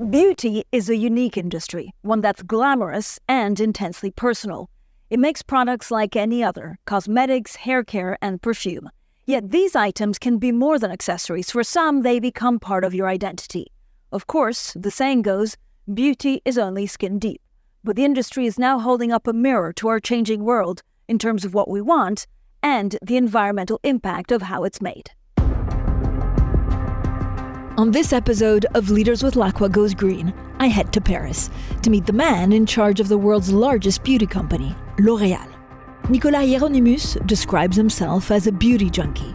Beauty is a unique industry, one that's glamorous and intensely personal. It makes products like any other: cosmetics, hair care, and perfume. Yet these items can be more than accessories. For some, they become part of your identity. Of course, the saying goes, beauty is only skin deep. But the industry is now holding up a mirror to our changing world in terms of what we want and the environmental impact of how it's made. On this episode of Leaders with Lacqua Goes Green, I head to Paris to meet the man in charge of the world's largest beauty company, LOreal. Nicolas Hieronimus describes himself as a beauty junkie,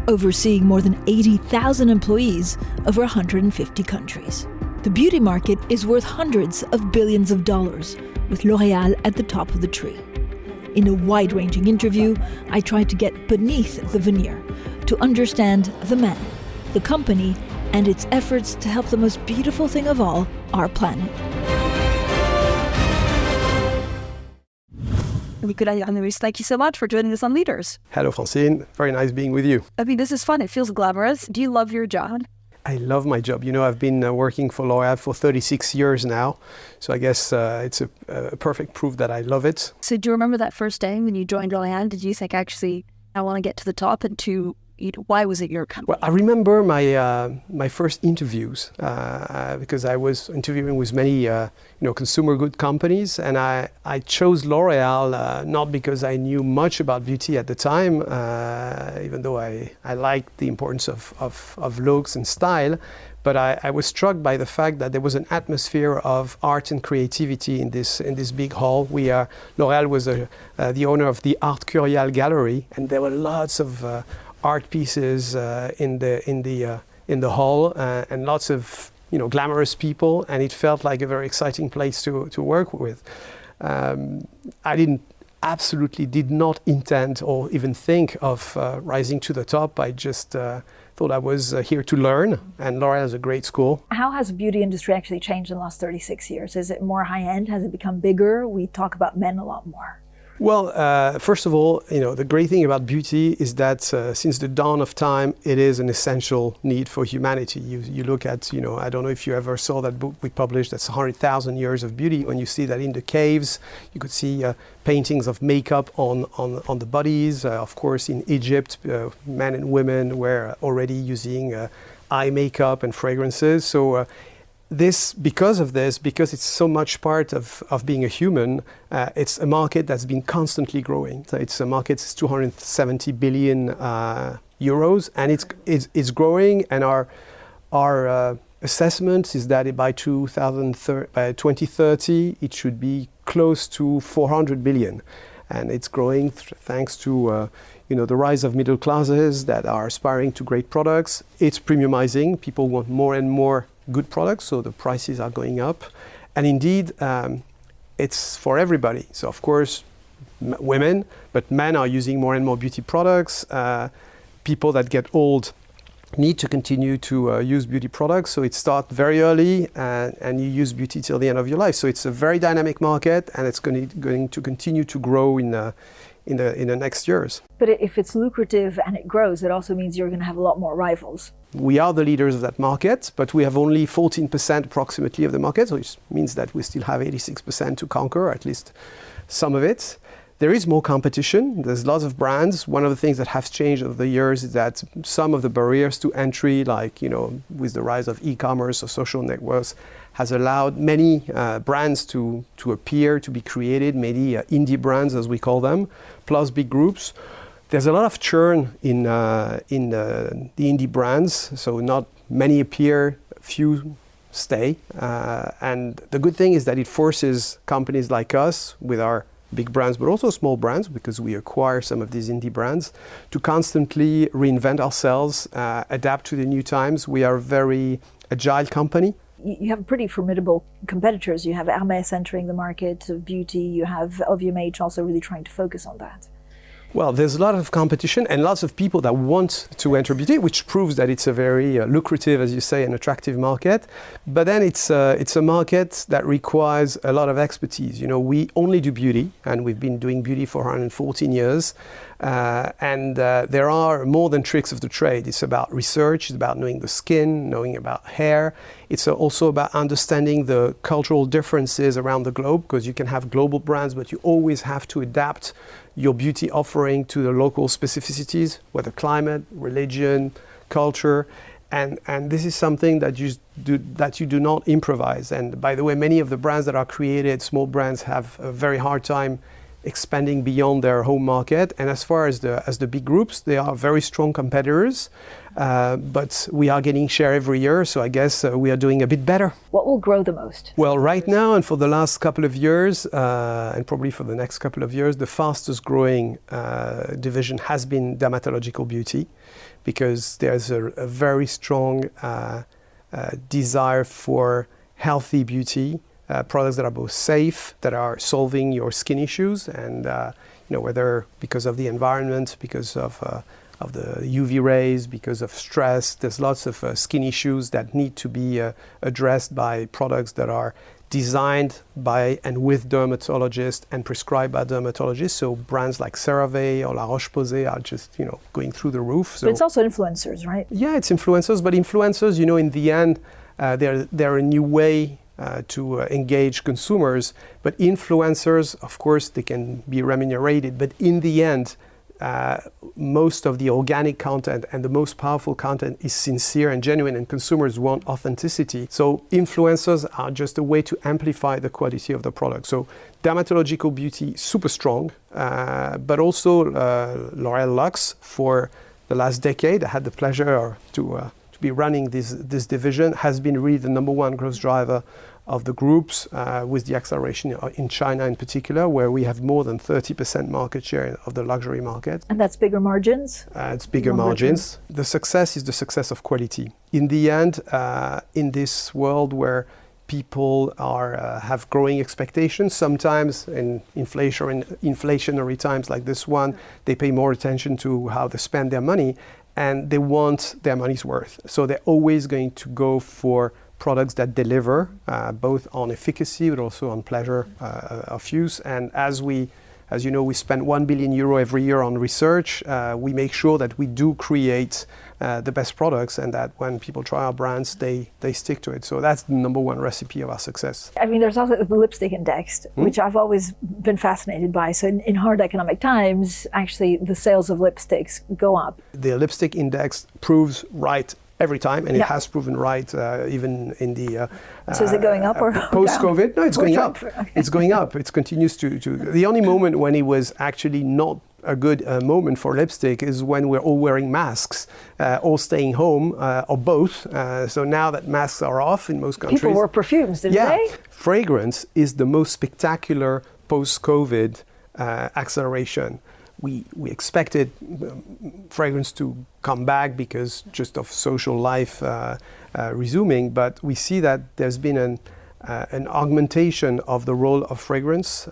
overseeing more than 80,000 employees over 150 countries. The beauty market is worth hundreds of billions of dollars, with LOreal at the top of the tree. In a wide-ranging interview, I tried to get beneath the veneer to understand the man, the company, and its efforts to help the most beautiful thing of all, our planet. Nicolas Hieronimus, thank you so much for joining us on Leaders. Hello, Francine. Very nice being with you. I mean, this is fun. It feels glamorous. Do you love your job? I love my job. You know, I've been working for LOreal for 36 years now. So I guess it's a perfect proof that I love it. So do you remember that first day when you joined LOreal? Did you think, actually, I want to get to the top, and why was it your company? Well, I remember my first interviews because I was interviewing with many consumer good companies, and I chose L'Oreal not because I knew much about beauty at the time, even though I liked the importance of looks and style. But I was struck by the fact that there was an atmosphere of art and creativity in this big hall. L'Oreal was the owner of the Art Curial gallery, and there were lots of art pieces in the hall, and lots of glamorous people, and it felt like a very exciting place to work with. I absolutely did not intend or even think of rising to the top. I just thought I was here to learn, and L'Oreal is a great school. How has the beauty industry actually changed in the last 36 years? Is it more high-end? Has it become bigger? We talk about men a lot more. Well, first of all, the great thing about beauty is that since the dawn of time, it is an essential need for humanity. You look at, I don't know if you ever saw that book we published, that's 100,000 years of beauty. When you see that in the caves, you could see paintings of makeup on the bodies. Of course, in Egypt, men and women were already using eye makeup and fragrances. So because it's so much part of being a human, it's a market that's been constantly growing. So it's a market that's 270 billion euros, and it's growing. And our assessment is that by 2030, it should be close to 400 billion, and it's growing thanks to the rise of middle classes that are aspiring to great products. It's premiumizing. People want more and more good products, so the prices are going up. And indeed, it's for everybody. So of course, women, but men are using more and more beauty products. People that get old need to continue to use beauty products. So it starts very early, and you use beauty till the end of your life. So it's a very dynamic market, and it's going to continue to grow in the next years. But if it's lucrative and it grows, it also means you're going to have a lot more rivals. We are the leaders of that market, but we have only 14% approximately of the market, which means that we still have 86% to conquer, at least some of it. There is more competition. There's lots of brands. One of the things that has changed over the years is that some of the barriers to entry, like with the rise of e-commerce or social networks, has allowed many brands to appear, to be created, many indie brands, as we call them, plus big groups. There's a lot of churn in the indie brands, so not many appear, few stay. And the good thing is that it forces companies like us, with our big brands, but also small brands, because we acquire some of these indie brands, to constantly reinvent ourselves, adapt to the new times. We are a very agile company. You have pretty formidable competitors. You have Hermès entering the market of beauty. You have LVMH also really trying to focus on that. Well, there's a lot of competition and lots of people that want to enter beauty, which proves that it's a very lucrative, as you say, and attractive market. But then it's a market that requires a lot of expertise. We only do beauty, and we've been doing beauty for 114 years. There are more than tricks of the trade. It's about research, it's about knowing the skin, knowing about hair. It's also about understanding the cultural differences around the globe, because you can have global brands, but you always have to adapt your beauty offering to the local specificities, whether climate, religion, culture. And this is something that you do not improvise. And by the way, many of the brands that are created, small brands, have a very hard time expanding beyond their home market. And as far as the big groups, they are very strong competitors, but we are getting share every year, so I guess we are doing a bit better. What will grow the most? Well, right now and for the last couple of years, and probably for the next couple of years, the fastest growing division has been dermatological beauty, because there's a very strong desire for healthy beauty, products that are both safe, that are solving your skin issues, and whether because of the environment, because of the UV rays, because of stress. There's lots of skin issues that need to be addressed by products that are designed by and with dermatologists and prescribed by dermatologists. So brands like CeraVe or La Roche-Posay are just going through the roof. So but it's also influencers, right? Yeah, it's influencers, but influencers, in the end, they're a new way to engage consumers. But influencers, of course, they can be remunerated, but in the end, most of the organic content and the most powerful content is sincere and genuine, and consumers want authenticity. So influencers are just a way to amplify the quality of the product. So dermatological beauty, super strong, but also L'Oreal Luxe for the last decade. I had the pleasure to be running this division, has been really the number one growth driver of the groups, with the acceleration in China in particular, where we have more than 30% market share of the luxury market. And that's bigger margins? It's bigger margins. The success is the success of quality. In the end, in this world where people have growing expectations, sometimes in inflationary times like this one, they pay more attention to how they spend their money, and they want their money's worth. So they're always going to go for products that deliver both on efficacy but also on pleasure of use. And as you know, we spend 1 billion euro every year on research. We make sure that we do create the best products, and that when people try our brands, they stick to it. So that's the number one recipe of our success. I mean, there's also the lipstick index, which I've always been fascinated by. So in hard economic times, actually, the sales of lipsticks go up. The lipstick index proves right every time, and it has proven right even in the so is it going up or post-COVID? Down? No, it's going up. Okay. It's going up. It continues to. The only moment when it was actually not a good moment for lipstick is when we're all wearing masks, or staying home, or both. So now that masks are off in most countries, people wore perfumes, didn't they? Fragrance is the most spectacular post-COVID acceleration. We expected fragrance to come back because just of social life resuming, but we see that there's been an augmentation of the role of fragrance,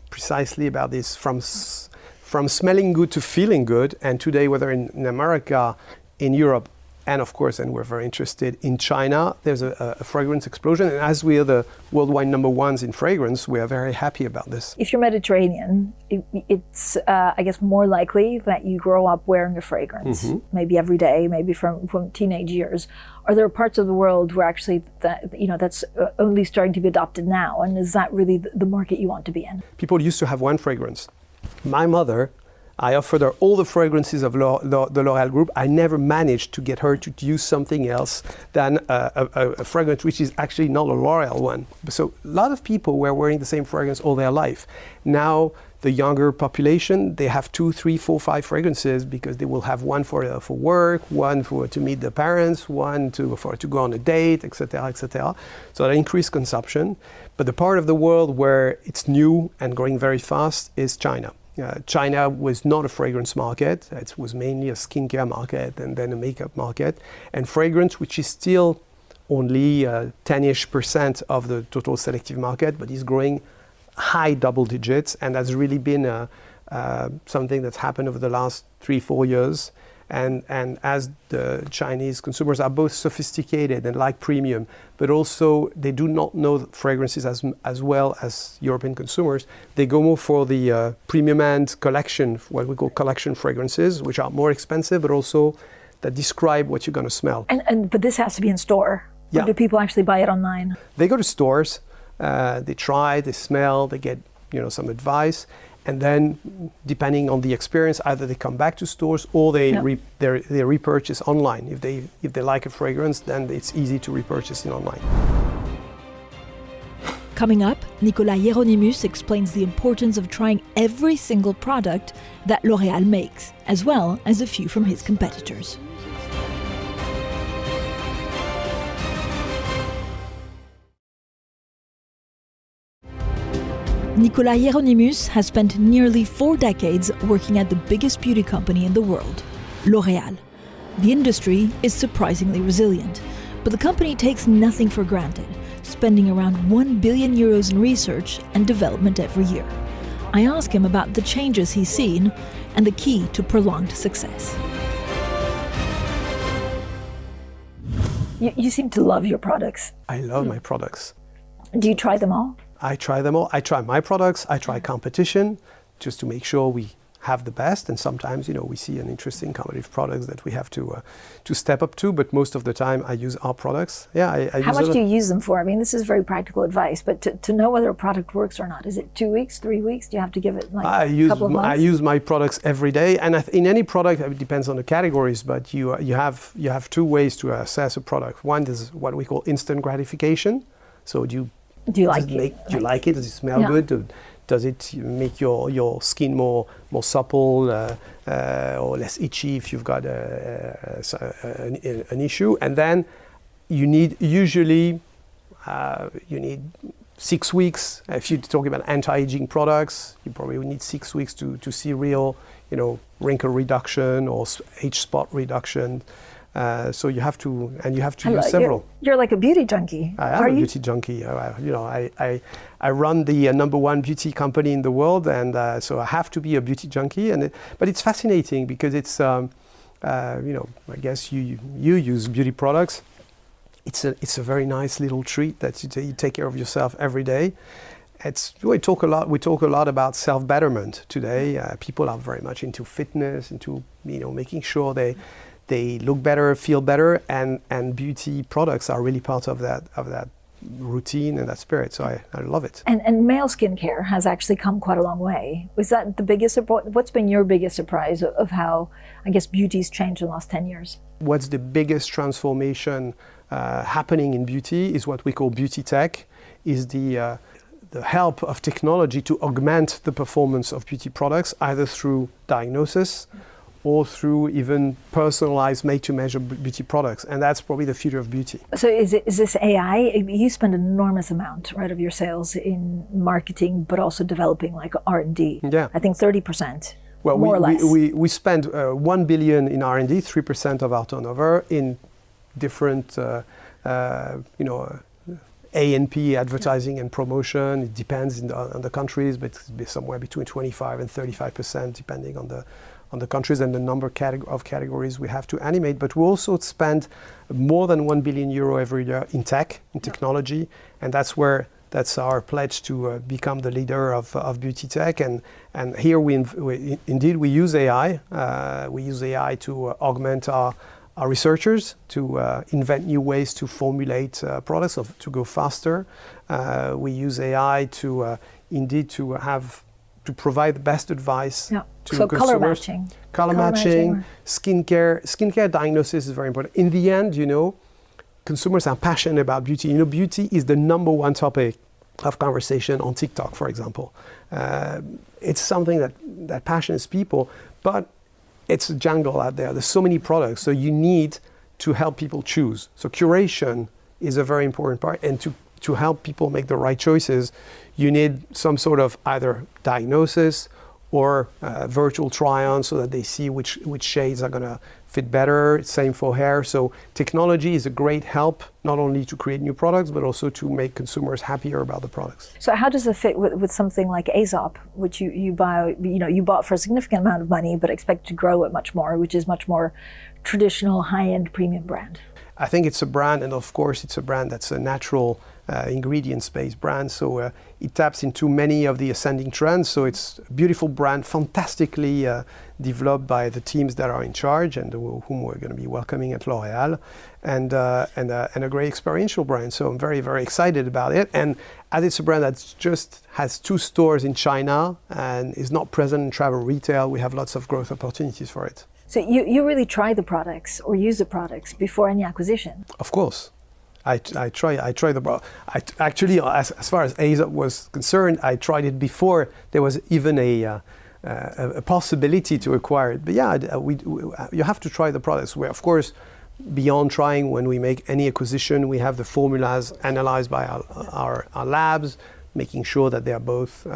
precisely about this, from smelling good to feeling good. And today, whether in America, in Europe, and of course, and we're very interested in China, there's a fragrance explosion. And as we are the worldwide number ones in fragrance, we are very happy about this. If you're Mediterranean, it's, I guess, more likely that you grow up wearing a fragrance, maybe every day, maybe from teenage years. Are there parts of the world where actually that's only starting to be adopted now? And is that really the market you want to be in? People used to have one fragrance. My mother, I offered her all the fragrances of the L'Oreal group. I never managed to get her to use something else than a fragrance which is actually not a L'Oreal one. So a lot of people were wearing the same fragrance all their life. Now the younger population, they have 2, 3, 4, 5 fragrances, because they will have one for work, one to meet the parents, one to go on a date, etc., etc. So that increased consumption. But the part of the world where it's new and growing very fast is China. China was not a fragrance market. It was mainly a skincare market and then a makeup market. And fragrance, which is still only 10-ish% of the total selective market, but is growing high double digits. And that's really been something that's happened over the last 3-4 years. And as the Chinese consumers are both sophisticated and like premium, but also they do not know fragrances as well as European consumers, they go more for the premium end collection, what we call collection fragrances, which are more expensive, but also that describe what you're going to smell. But this has to be in store. Yeah. Or do people actually buy it online? They go to stores, they try, they smell, they get some advice. And then, depending on the experience, either they come back to stores or they repurchase online. If they like a fragrance, then it's easy to repurchase it online. Coming up, Nicolas Hieronimus explains the importance of trying every single product that L'Oreal makes, as well as a few from his competitors. Nicolas Hieronimus has spent nearly 4 decades working at the biggest beauty company in the world, L'Oreal. The industry is surprisingly resilient, but the company takes nothing for granted, spending around 1 billion euros in research and development every year. I ask him about the changes he's seen and the key to prolonged success. You seem to love your products. I love my products. Do you try them all? I try them all. I try my products. I try competition just to make sure we have the best. And sometimes, we see an interesting competitive products that we have to step up to. But most of the time, I use our products. Yeah, How much do you use them for? I mean, this is very practical advice. But to know whether a product works or not, is it 2 weeks, 3 weeks? Do you have to give it a couple of months? I use my products every day. And in any product, it depends on the categories. But you have 2 ways to assess a product. One is what we call instant gratification. So do you like it? Does it smell good? Does it make your skin more supple or less itchy if you've got an issue? And then you need 6 weeks. If you're talking about anti-aging products, you probably would need 6 weeks to see real, wrinkle reduction or age spot reduction. So you have to use several. You're like a beauty junkie. I am a beauty junkie. I run the number 1 beauty company in the world, and so I have to be a beauty junkie. But it's fascinating because it's, I guess you use beauty products. It's a very nice little treat that you take care of yourself every day. We talk a lot about self-betterment today. People are very much into fitness, into making sure they look better, feel better, and beauty products are really part of that routine and that spirit. So I love it. And male skincare has actually come quite a long way. Was that the biggest? What's been your biggest surprise of how, I guess, beauty's changed in the last 10 years? What's the biggest transformation happening in beauty is what we call beauty tech, is the help of technology to augment the performance of beauty products, either through diagnosis or through even personalized made-to-measure beauty products. And that's probably the future of beauty. So is this AI? You spend an enormous amount, right, of your sales in marketing, but also developing like R&D. Yeah. I think 30%, well, more or less. We spend 1 billion in R&D, 3% of our turnover, in different, A&P, advertising and promotion. It depends on the countries, but it's somewhere between 25 and 35%, depending on the countries and the number of categories we have to animate. But we also spend more than 1 billion euro every year in tech, in technology, and that's our pledge to become the leader of beauty tech. And here we use AI. We use AI to augment our researchers, to invent new ways to formulate products, to go faster. We use AI to provide the best advice to consumers. Color matching, skincare diagnosis is very important. In the end, consumers are passionate about beauty. Beauty is the number 1 topic of conversation on TikTok, for example. It's something that passions people, but it's a jungle out there. There's so many products, so you need to help people choose. So curation is a very important part, and to help people make the right choices, you need some sort of either diagnosis or virtual try-on so that they see which shades are going to fit better, same for hair. So technology is a great help, not only to create new products, but also to make consumers happier about the products. So how does it fit with something like Asop, which you buy, you bought for a significant amount of money, but expect to grow it much more, which is much more traditional, high-end premium brand? I think it's a brand, and of course it's a brand that's a natural ingredients-based brand, so it taps into many of the ascending trends. So it's a beautiful brand, fantastically developed by the teams that are in charge and whom we're going to be welcoming at L'Oreal, and a great experiential brand. So I'm very, very excited about it. And as it's a brand that just has 2 stores in China and is not present in travel retail, we have lots of growth opportunities for it. So you really try the products or use the products before any acquisition? Of course. I try the product. Actually, as far as Asop was concerned, I tried it before there was even a possibility to acquire it. But yeah, you have to try the products. Of course, beyond trying, when we make any acquisition, we have the formulas analyzed by our labs, making sure that they are both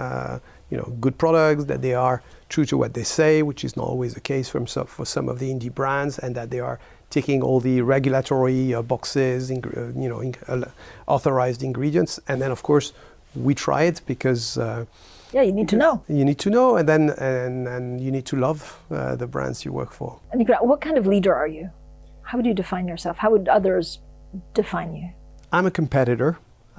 good products, that they are true to what they say, which is not always the case for some of the indie brands, and that they are ticking all the regulatory boxes, authorized ingredients. And then, of course, we try it because you need to know. You need to know, and then you need to love the brands you work for. And Nicolas, what kind of leader are you? How would you define yourself? How would others define you? I'm a competitor.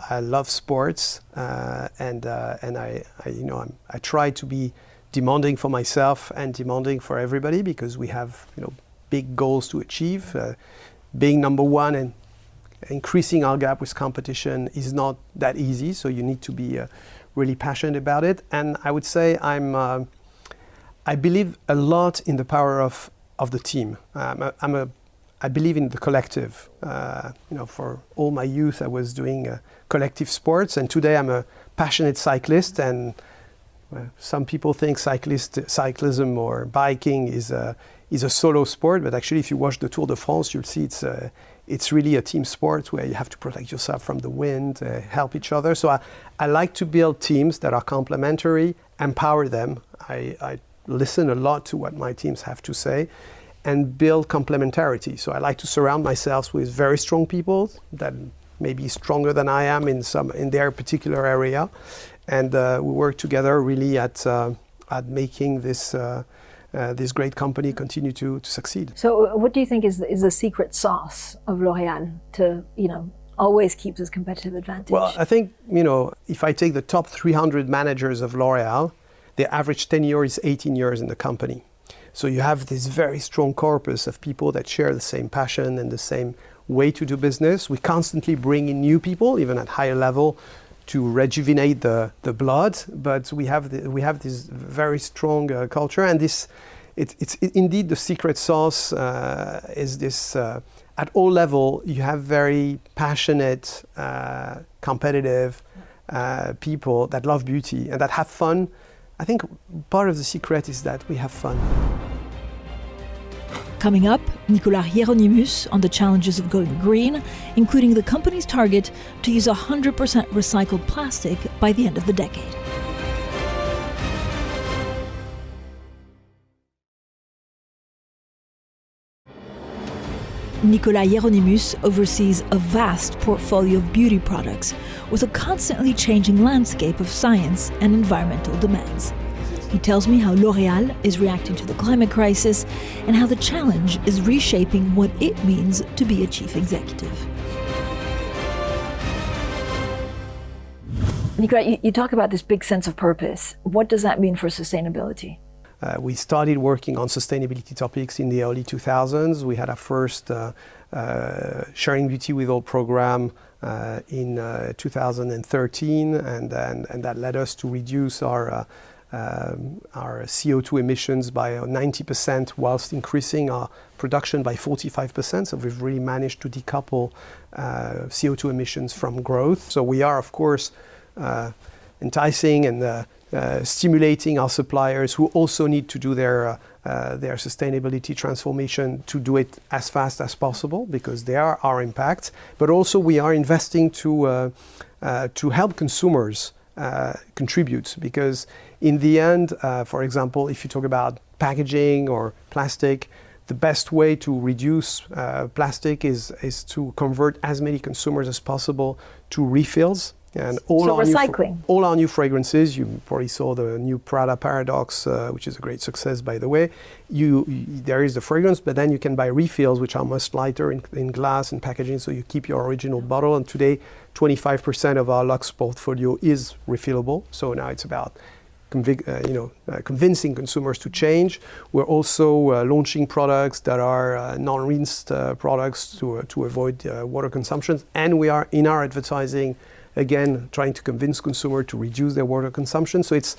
I love sports, and I try to be demanding for myself and demanding for everybody, because we have big goals to achieve. Being number one and increasing our gap with competition is not that easy, so you need to be really passionate about it. And I would say I believe a lot in the power of the team. I believe in the collective. For all my youth, I was doing collective sports, and today I'm a passionate cyclist. And some people think cyclism or biking is a solo sport, but actually, if you watch the Tour de France, you'll see it's really a team sport where you have to protect yourself from the wind, help each other. So I like to build teams that are complementary, empower them. I listen a lot to what my teams have to say, and build complementarity. So I like to surround myself with very strong people that may be stronger than I am in their particular area, and we work together really at making this great company continue to succeed. So what do you think is the secret sauce of L'Oreal to always keep this competitive advantage? Well, I think if I take the top 300 managers of L'Oreal, their average tenure is 18 years in the company. So you have this very strong corpus of people that share the same passion and the same way to do business. We constantly bring in new people, even at higher level, to rejuvenate the blood. But we have this very strong culture, and it's indeed the secret sauce is this. At all level, you have very passionate, competitive people that love beauty and that have fun. I think part of the secret is that we have fun. Coming up, Nicolas Hieronimus on the challenges of going green, including the company's target to use 100% recycled plastic by the end of the decade. Nicolas Hieronimus oversees a vast portfolio of beauty products with a constantly changing landscape of science and environmental demands. He tells me how L'Oreal is reacting to the climate crisis and how the challenge is reshaping what it means to be a chief executive. Nicolas, you talk about this big sense of purpose. What does that mean for sustainability? We started working on sustainability topics in the early 2000s. We had our first Sharing Beauty with All program in 2013, and that led us to reduce our CO2 emissions by 90% whilst increasing our production by 45%. So we've really managed to decouple CO2 emissions from growth. So we are, of course, enticing and stimulating our suppliers who also need to do their sustainability transformation to do it as fast as possible, because they are our impact. But also we are investing to help consumers contribute, because in the end, for example, if you talk about packaging or plastic, the best way to reduce plastic is to convert as many consumers as possible to refills. And all our new fragrances, you probably saw the new Prada Paradox, which is a great success, by the way. There is the fragrance, but then you can buy refills, which are much lighter in glass and packaging, so you keep your original bottle. And today, 25% of our Luxe portfolio is refillable. So now it's about convincing consumers to change. We're also launching products that are non-rinsed products to avoid water consumption. And we are, in our advertising, again, trying to convince consumers to reduce their water consumption. So it's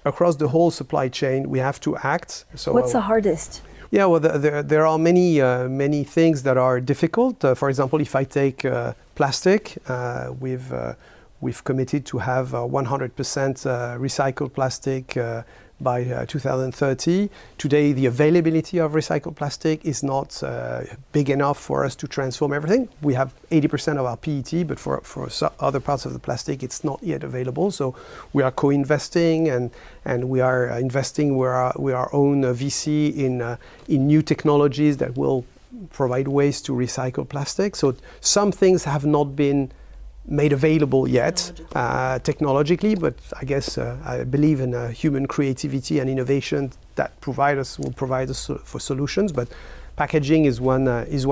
across the whole supply chain, we have to act. So what's the hardest? Yeah, well, there are many things that are difficult. For example, if I take plastic, we've committed to have 100% recycled plastic by 2030. Today, the availability of recycled plastic is not big enough for us to transform everything. We have 80% of our PET, but for other parts of the plastic, it's not yet available. So we are co-investing, and we are investing with our own VC in new technologies that will provide ways to recycle plastic. So some things have not been made available yet technologically, but I guess I believe in human creativity and innovation that will provide us for solutions. But packaging is one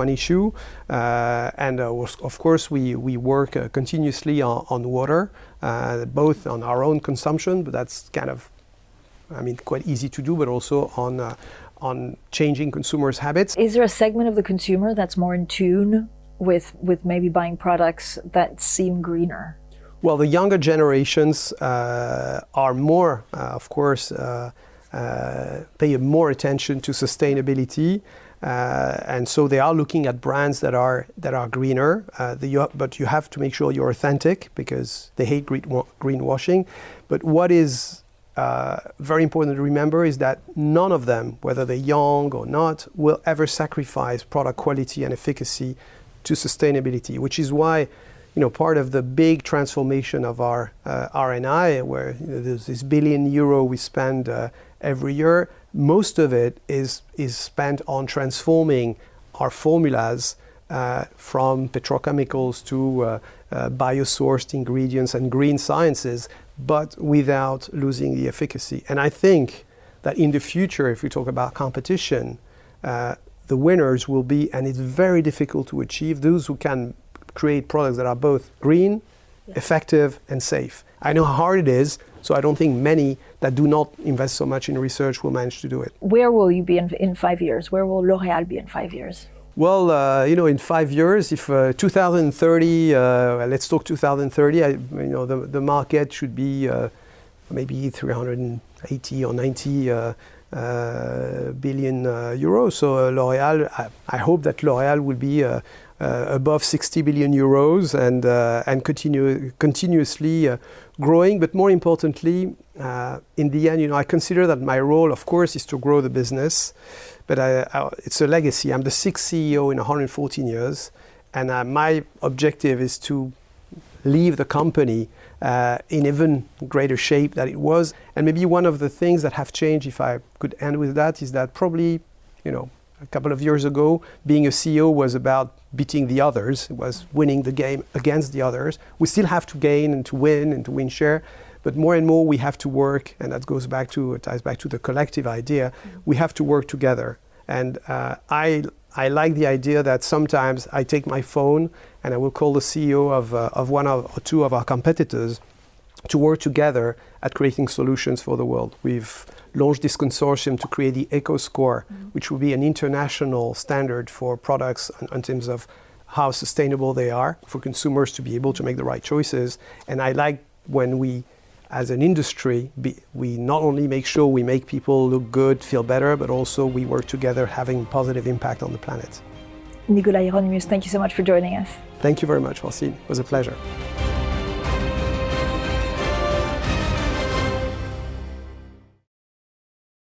issue, and of course we work continuously on water, both on our own consumption, but that's kind of, quite easy to do, but also on changing consumers' habits. Is there a segment of the consumer that's more in tune with maybe buying products that seem greener? Well, the younger generations are more, of course, pay more attention to sustainability, and so they are looking at brands that are greener. But you have to make sure you're authentic, because they hate greenwashing. But what is very important to remember is that none of them, whether they're young or not, will ever sacrifice product quality and efficacy to sustainability, which is why, part of the big transformation of our R&I, where there's this €1 billion we spend every year, most of it is spent on transforming our formulas from petrochemicals to biosourced ingredients and green sciences, but without losing the efficacy. And I think that in the future, if we talk about competition, the winners will be, and it's very difficult to achieve, those who can create products that are both green, effective, and safe. I know how hard it is, so I don't think many that do not invest so much in research will manage to do it. Where will you be in 5 years? Where will L'Oreal be in 5 years? Well, in 5 years, if 2030, let's talk 2030, the market should be maybe 380 or 90 billion euros. So L'Oreal, I hope that L'Oreal will be above 60 billion euros and continuously growing. But more importantly, in the end, I consider that my role, of course, is to grow the business. But it's a legacy. I'm the 6th CEO in 114 years, and my objective is to leave the company in even greater shape than it was. And maybe one of the things that have changed, if I could end with that, is that probably, a couple of years ago, being a CEO was about beating the others. It was winning the game against the others. We still have to gain and to win share, but more and more we have to work, and that ties back to the collective idea. We have to work together. And I like the idea that sometimes I take my phone and I will call the CEO of one or two of our competitors to work together at creating solutions for the world. We've launched this consortium to create the Eco Score, which will be an international standard for products in terms of how sustainable they are, for consumers to be able to make the right choices. And I like when we, as an industry, we not only make sure we make people look good, feel better, but also we work together having positive impact on the planet. Nicolas Hieronimus, thank you so much for joining us. Thank you very much, Francine. It was a pleasure.